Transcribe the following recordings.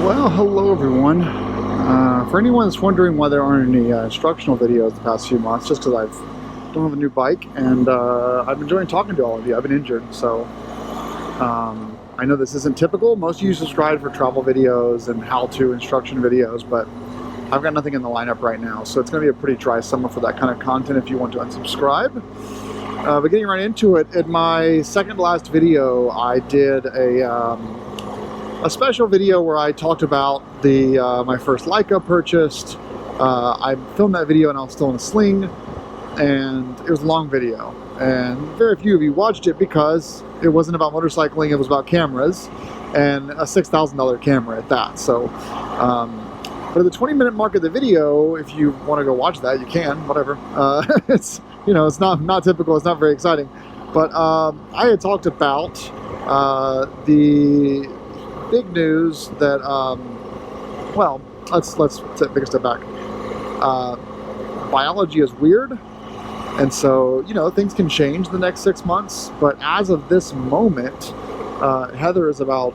Well, hello everyone. For anyone that's wondering why there aren't any instructional videos the past few months, just because I don't have a new bike, and I've been enjoying talking to all of you. I've been injured, so I know this isn't typical. Most of you subscribe for travel videos and how-to instruction videos, but I've got nothing in the lineup right now, so it's going to be a pretty dry summer for that kind of content if you want to unsubscribe. But getting right into it, in my second to last video, I did a special video where I talked about my first Leica purchased. I filmed that video and I was still in a sling, and it was a long video. And very few of you watched it because it wasn't about motorcycling, it was about cameras, and a $6,000 camera at that. So, but at the 20-minute mark of the video, if you want to go watch that, you can, whatever. It's, you know, it's not typical, it's not very exciting. But I had talked about the big news that, well, let's take a step back. Biology is weird, and so, you know, things can change the next 6 months, but as of this moment, Heather is about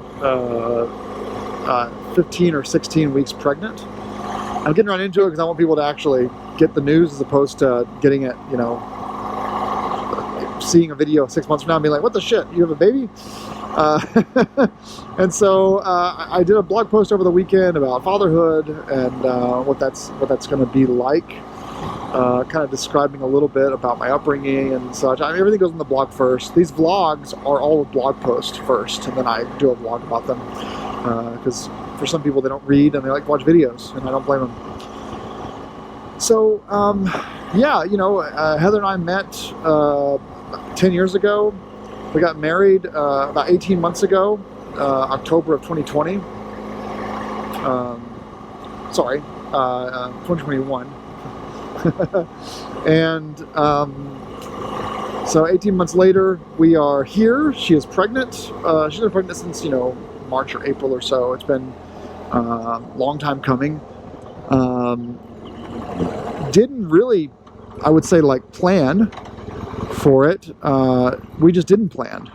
15 or 16 weeks pregnant. I'm getting right into it because I want people to actually get the news as opposed to getting it, you know, seeing a video 6 months from now and being like, what the shit, you have a baby? And so I did a blog post over the weekend about fatherhood and what that's going to be like, kind of describing a little bit about my upbringing and such. I mean, everything goes in the blog first. These vlogs are all a blog post first, and then I do a vlog about them, because for some people they don't read and they like to watch videos, and I don't blame them. So yeah, you know, Heather and I met 10 years ago. We got married about 18 months ago, October of 2020. Sorry, 2021. And so 18 months later, we are here. She is pregnant. She's been pregnant since, you know, March or April or so. It's been a long time coming. Didn't really, I would say, like, plan for it. We just didn't plan.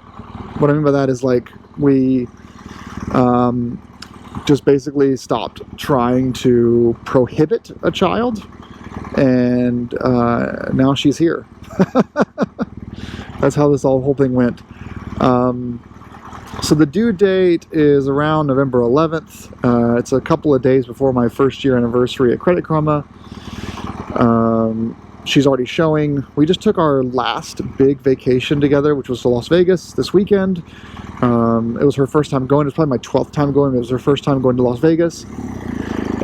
What I mean by that is, like, we just basically stopped trying to prohibit a child, and now she's here. That's how this whole thing went. So the due date is around November 11th. It's a couple of days before my first year anniversary at Credit Karma. She's already showing. We just took our last big vacation together, which was to Las Vegas this weekend. It was her first time going. It was probably my 12th time going. It was her first time going to Las Vegas.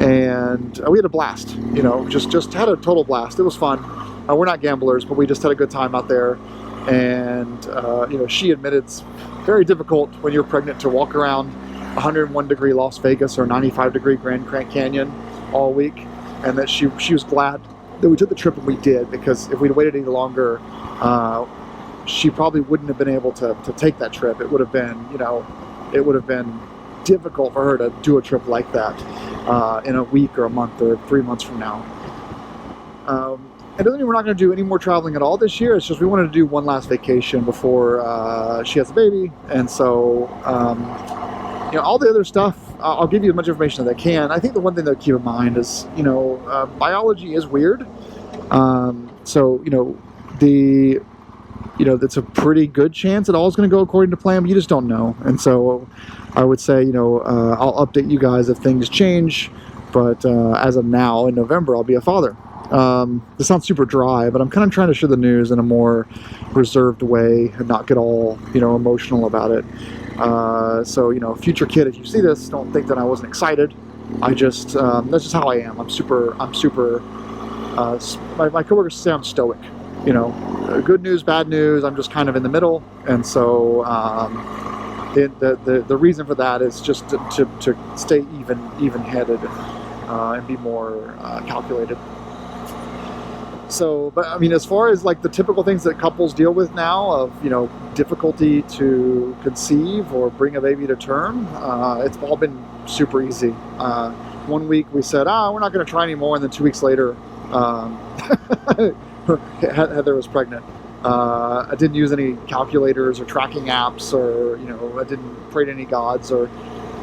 And we had a blast, you know, just had a total blast. It was fun. We're not gamblers, but we just had a good time out there. And, you know, she admitted it's very difficult when you're pregnant to walk around 101-degree Las Vegas or 95-degree Grand Canyon all week. And that she was glad that we took the trip, and we did, because if we'd waited any longer, she probably wouldn't have been able to take that trip. It would have been, you know, it would have been difficult for her to do a trip like that in a week or a month or 3 months from now. It doesn't mean we're not going to do any more traveling at all this year. It's just we wanted to do one last vacation before she has a baby, and so you know, all the other stuff, I'll give you as much information as I can. I think the one thing to keep in mind is, you know, biology is weird. So, you know, it's a pretty good chance that all is going to go according to plan, but you just don't know. And so I would say, you know, I'll update you guys if things change. But as of now, in November, I'll be a father. This sounds super dry, but I'm kind of trying to share the news in a more reserved way and not get all, you know, emotional about it. So, you know, future kid, if you see this, don't think that I wasn't excited. I just, that's just how I am. I'm super, my coworkers say I'm stoic, you know, good news, bad news. I'm just kind of in the middle. And so, the reason for that is just to stay even-headed, and be more, calculated. So, but I mean, as far as like the typical things that couples deal with now of, you know, difficulty to conceive or bring a baby to term, it's all been super easy. 1 week we said, we're not going to try anymore, and then 2 weeks later, Heather was pregnant. I didn't use any calculators or tracking apps, or, you know, I didn't pray to any gods, or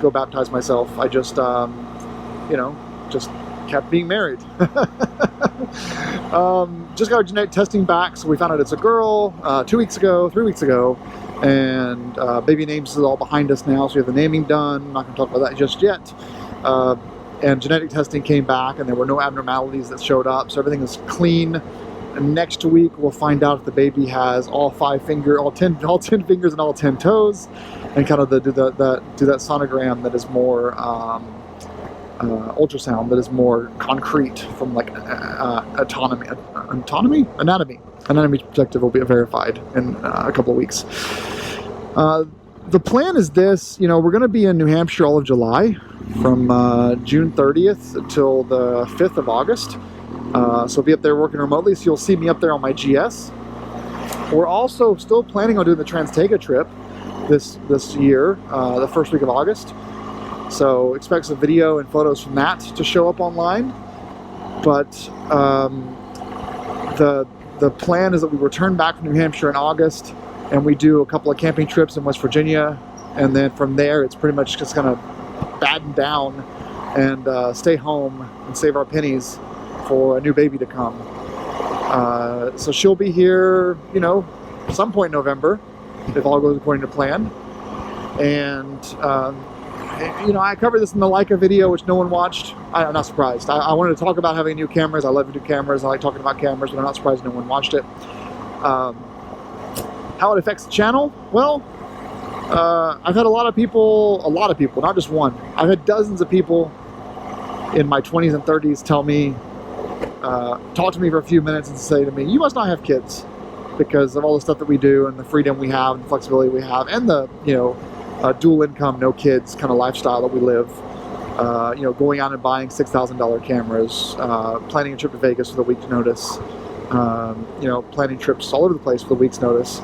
go baptize myself. I just, you know, just kept being married. Just got our genetic testing back, so we found out it's a girl 3 weeks ago, and baby names is all behind us now, so we have the naming done. I'm not going to talk about that just yet. And genetic testing came back, and there were no abnormalities that showed up, so everything is clean. And next week we'll find out if the baby has all 10 fingers and all 10 toes, and kind of do that sonogram that is more ultrasound that is more concrete from like anatomy perspective will be verified in a couple of weeks. The plan is this, you know, we're going to be in New Hampshire all of July from June 30th until the 5th of August. So I'll be up there working remotely, so you'll see me up there on my GS. We're also still planning on doing the Trans-Tega trip this year, the first week of August. So expect some video and photos from that to show up online. But the plan is that we return back from New Hampshire in August, and we do a couple of camping trips in West Virginia, and then from there it's pretty much just gonna batten down and stay home and save our pennies for a new baby to come. So she'll be here, you know, some point in November, if all goes according to plan. And you know, I covered this in the Leica video, which no one watched. I'm not surprised. I wanted to talk about having new cameras. I love new cameras. I like talking about cameras, but I'm not surprised no one watched it. How it affects the channel? Well, I've had a lot of people, not just one. I've had dozens of people in my 20s and 30s tell me, talk to me for a few minutes and say to me, you must not have kids because of all the stuff that we do and the freedom we have and the flexibility we have and the, you know, dual income, no kids kind of lifestyle that we live. You know, going out and buying $6,000 cameras, planning a trip to Vegas with a week's notice, you know, planning trips all over the place with a week's notice.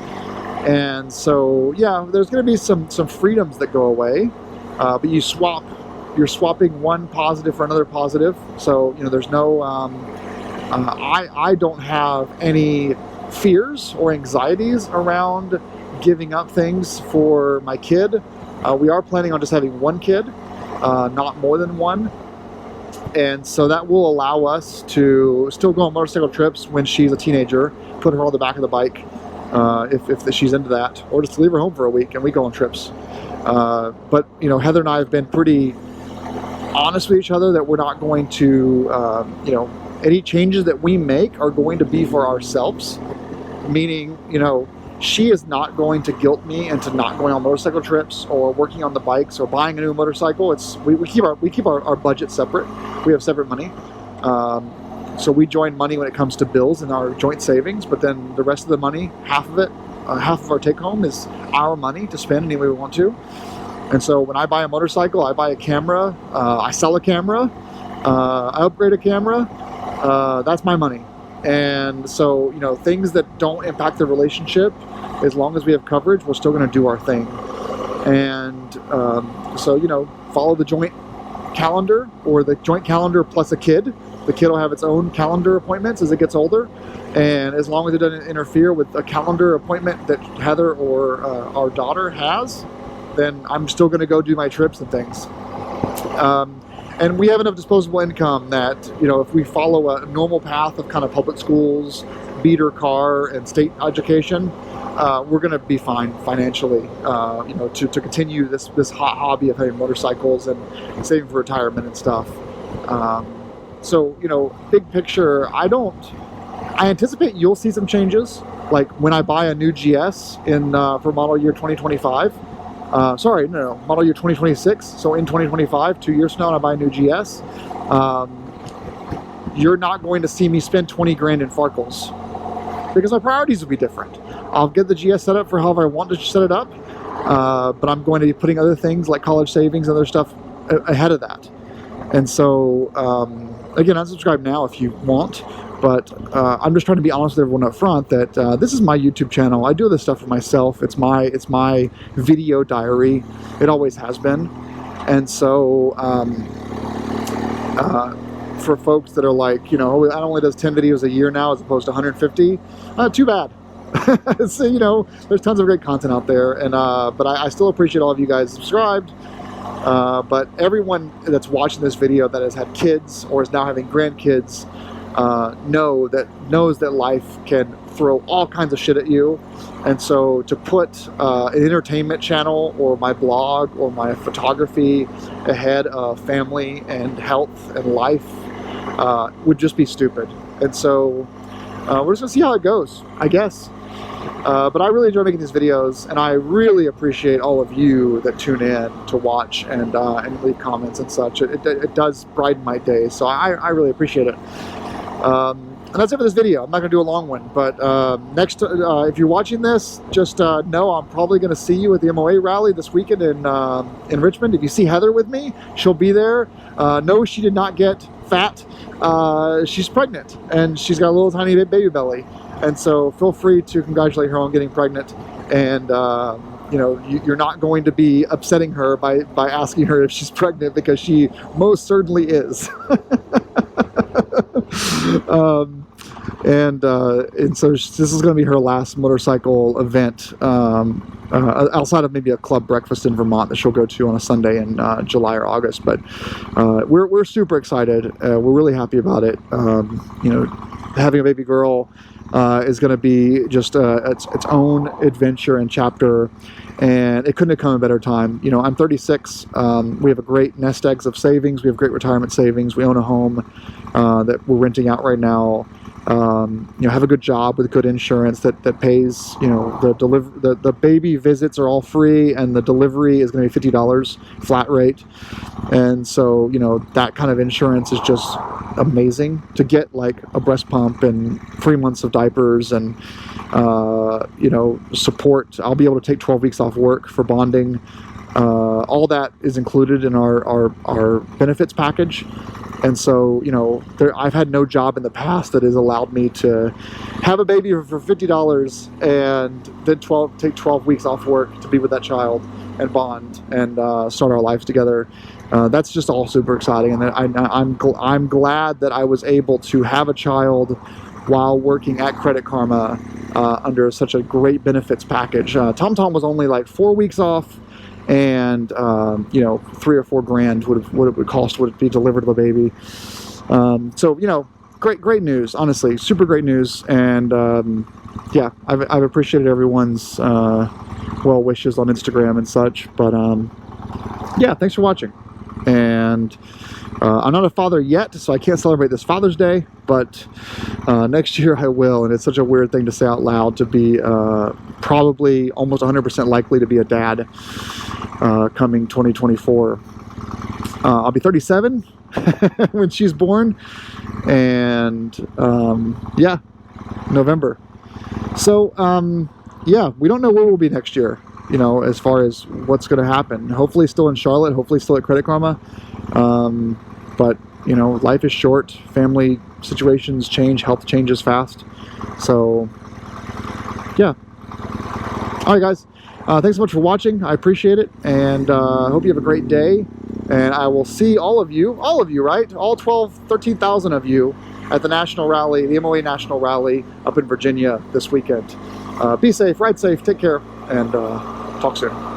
And so, yeah, there's going to be some freedoms that go away, but you're swapping one positive for another positive. So, you know, there's no, I don't have any fears or anxieties around giving up things for my kid. We are planning on just having one kid, not more than one. And so that will allow us to still go on motorcycle trips when she's a teenager, put her on the back of the bike if she's into that, or just leave her home for a week and we go on trips. But, you know, Heather and I have been pretty honest with each other that we're not going to, you know, any changes that we make are going to be for ourselves. Meaning, you know, she is not going to guilt me into not going on motorcycle trips or working on the bikes or buying a new motorcycle. It's we keep our budget separate. We have separate money. So we join money when it comes to bills and our joint savings, but then the rest of the money, half of it, half of our take home is our money to spend any way we want to. And so when I buy a motorcycle, I buy a camera, I sell a camera, I upgrade a camera, that's my money. And so, you know, things that don't impact the relationship, as long as we have coverage, we're still going to do our thing. And so, you know, follow the joint calendar or the joint calendar plus a kid. The kid will have its own calendar appointments as it gets older. And as long as it doesn't interfere with a calendar appointment that Heather or our daughter has, then I'm still going to go do my trips and things. And we have enough disposable income that, you know, if we follow a normal path of kind of public schools, beater car, and state education, we're going to be fine financially, you know, to continue this hot hobby of having motorcycles and saving for retirement and stuff. So, you know, big picture, I anticipate you'll see some changes, like when I buy a new GS for model year 2025. Model year 2026. So in 2025, 2 years from now, when I buy a new GS, you're not going to see me spend 20 grand in Farkles because my priorities will be different. I'll get the GS set up for however I want to set it up, but I'm going to be putting other things like college savings and other stuff ahead of that. And so, again, unsubscribe now if you want. But I'm just trying to be honest with everyone up front that this is my YouTube channel. I do this stuff for myself. It's my video diary. It always has been. And so for folks that are like, you know, I only does 10 videos a year now as opposed to 150, too bad. So, you know, there's tons of great content out there. And but I still appreciate all of you guys subscribed. But everyone that's watching this video that has had kids or is now having grandkids knows that life can throw all kinds of shit at you. And so to put an entertainment channel or my blog or my photography ahead of family and health and life would just be stupid. And so we're just gonna see how it goes, I guess. But I really enjoy making these videos, and I really appreciate all of you that tune in to watch and leave comments and such. It does brighten my day, so I really appreciate it. And that's it for this video. I'm not going to do a long one, but if you're watching this, just know I'm probably going to see you at the MOA rally this weekend in Richmond. If you see Heather with me, she'll be there. No, she did not get fat. She's pregnant, and she's got a little tiny baby belly. And so feel free to congratulate her on getting pregnant. And you know, you're not going to be upsetting her by asking her if she's pregnant, because she most certainly is. And so this is going to be her last motorcycle event outside of maybe a club breakfast in Vermont that she'll go to on a Sunday in July or August. But we're super excited. We're really happy about it. You know, having a baby girl is going to be just its own adventure and chapter, and it couldn't have come at a better time. You know, I'm 36. We have a great nest eggs of savings. We have great retirement savings. We own a home that we're renting out right now. You know, have a good job with good insurance that pays. You know, the baby visits are all free, and the delivery is going to be $50 flat rate. And so, you know, that kind of insurance is just amazing to get, like a breast pump and 3 months of diapers and you know, support. I'll be able to take 12 weeks off work for bonding. All that is included in our benefits package. And so, you know, I've had no job in the past that has allowed me to have a baby for $50 and then take 12 weeks off work to be with that child and bond and start our lives together. That's just all super exciting. And I'm glad that I was able to have a child while working at Credit Karma under such a great benefits package. TomTom was only like 4 weeks off, and you know, $3 or $4 grand what it would cost would it be delivered to the baby. So, you know, great news, honestly, super great news. And yeah, I've appreciated everyone's well wishes on Instagram and such. But yeah, thanks for watching. And I'm not a father yet, so I can't celebrate this Father's Day, but next year I will. And it's such a weird thing to say out loud, to be probably almost 100% likely to be a dad coming 2024. I'll be 37 when she's born, and yeah, November. So yeah, we don't know where we'll be next year, you know, as far as what's going to happen. Hopefully still in Charlotte, hopefully still at Credit Karma. But, you know, life is short, family situations change, health changes fast. So, yeah. All right, guys. Thanks so much for watching. I appreciate it. And I hope you have a great day. And I will see all of you, right? All 13,000 of you at the National Rally, the MOA National Rally up in Virginia this weekend. Be safe, ride safe, take care, and talk soon.